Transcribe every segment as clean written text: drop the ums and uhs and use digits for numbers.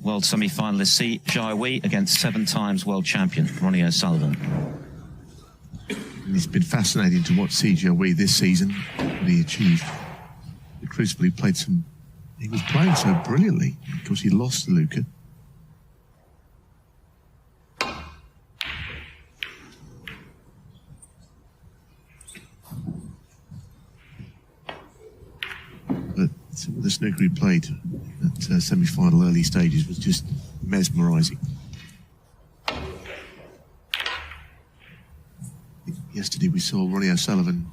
world semi-finalist Jiahui against 7 times world champion Ronnie O'Sullivan. It's been fascinating to watch jiahui this season, what he achieved. The Crucible, he was playing so brilliantly. Of course, he lost to Luca. But some of the snooker he played at semi-final early stages was just mesmerising. Yesterday we saw Ronnie O'Sullivan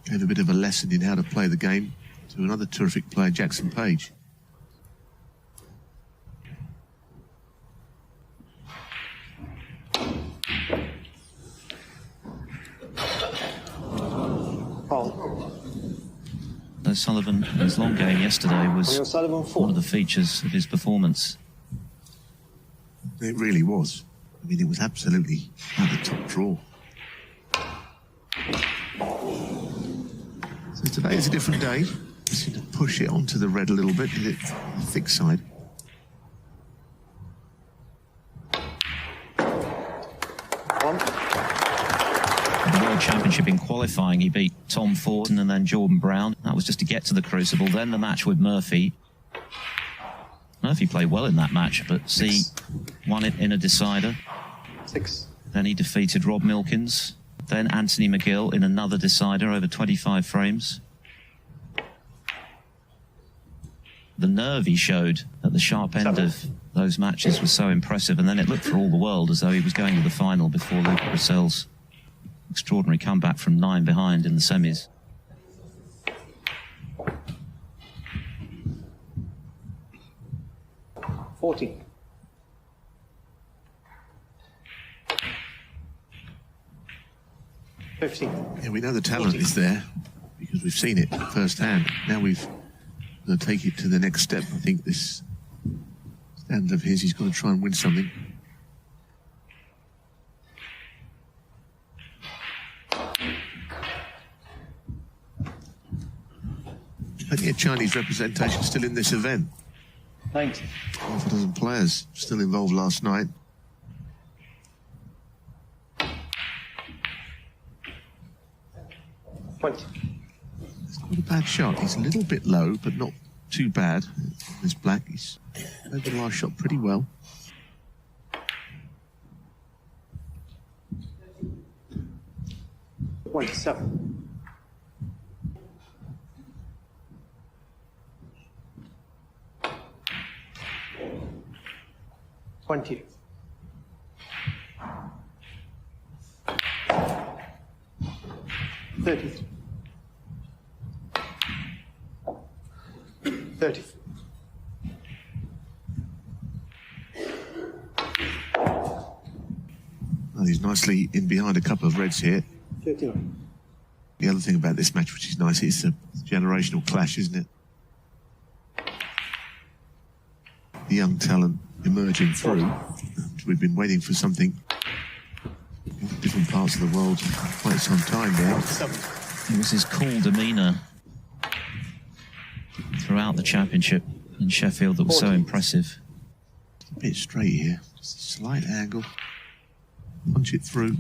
gave a bit of a lesson in how to play the game to another terrific player, Jackson Page. O'Sullivan, his long game yesterday was one of the features of his performance. It really was. I mean, it was absolutely at the top draw. So today is a different day. Just need to push it onto the red a little bit, hit it the thick side. The World Championship in qualifying, he beat Tom Ford and then Jordan Brown. That was just to get to the Crucible. Then the match with Murphy. Murphy played well in that match, but C won it in a decider. 6. Then he defeated Rob Milkins. Then Anthony McGill in another decider over 25 frames. The nerve he showed at the sharp end of those matches was so impressive, and then it looked for all the world as though he was going to the final before Luke Brussel's extraordinary comeback from 9 behind in the semis. $40. Yeah, we know the talent is there because we've seen it firsthand. Now we've got to take it to the next step. I think this stand of his, he's got to try and win something. Plenty of Chinese representation still in this event. 90. Half a dozen players still involved last night. It's not a bad shot. He's a little bit low, but not too bad. This black, he's played the last shot pretty well. $27. $20. $30. $30. Well, he's nicely in behind a couple of reds here. 39. The other thing about this match, which is nice, it's a generational clash, isn't it? The young talent emerging through. We've been waiting for something in different parts of the world for quite some time now. It was his cool demeanour throughout the championship in Sheffield that was so impressive. A bit straight here, just a slight angle. Punch it through.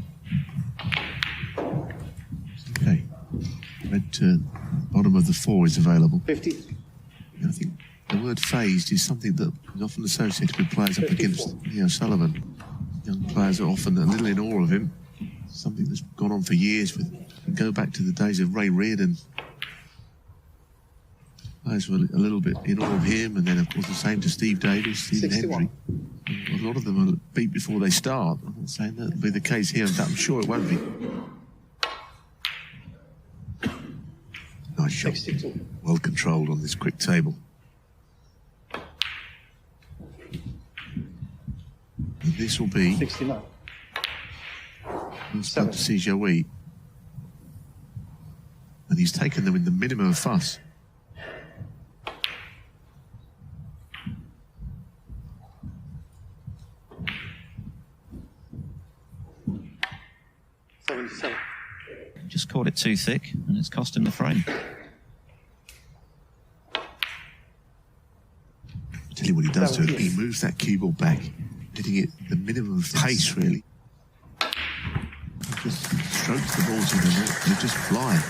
Okay. Red to bottom of the 4 is available. 50. I think the word phased is something that is often associated with players up against Sullivan. Young players are often a little in awe of him. Something that's gone on for years. Go back to the days of Ray Reardon. Players were a little bit in awe of him, and then of course the same to Steve Davis, Stephen Hendry. A lot of them are beat before they start. I'm not saying that'll be the case here, I'm sure it won't be. Nice shot. 62. Well controlled on this quick table. And this will be 69. Let's start to see jiahui. And he's taken them in the minimum of fuss. Just caught it too thick, and it's cost him the frame. Tell you what he does to it. 17. He moves that cue ball back, hitting it the minimum of pace, really. Just strokes the balls in the net. They just fly.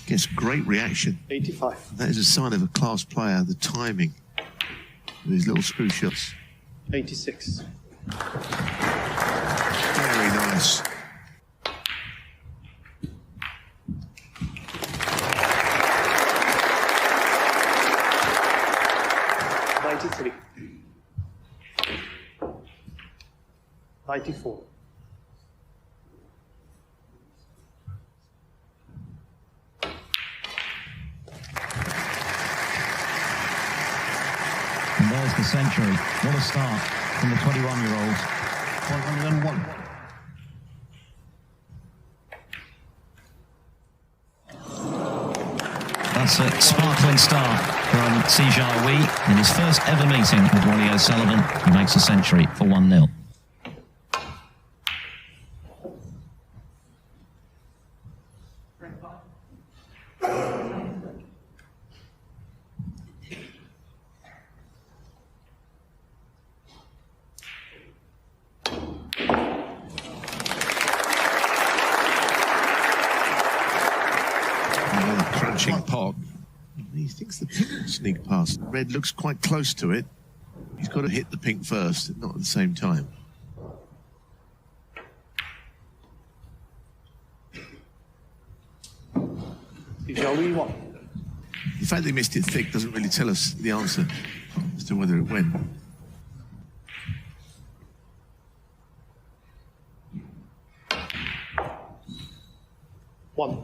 Gets great reaction. 85. That is a sign of a class player, the timing of his little screw shots. 86. Very nice. $93. 94. And there's the century. What a start from the 21-year-old. 101. That's a sparkling start from Jiahui in his first ever meeting with Ronnie O'Sullivan. He makes a century for 1-0. Crunching pot. He thinks the pink will sneak past. Red looks quite close to it. He's got to hit the pink first, not at the same time. Jiahui 1. The fact they missed it thick doesn't really tell us the answer as to whether it went. One.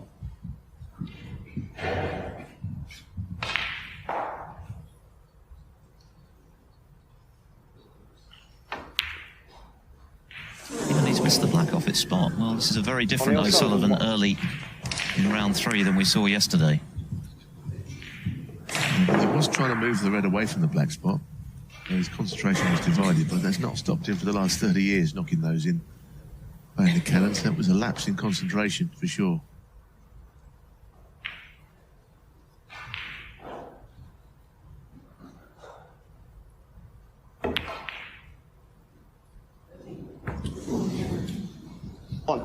Even he's missed the black off its spot. Well, this is a very different O'Sullivan early in round 3 than we saw yesterday. He was trying to move the red away from the black spot. His concentration was divided, but that's not stopped him for the last 30 years, knocking those in. Playing the cannons, that was a lapse in concentration for sure. One.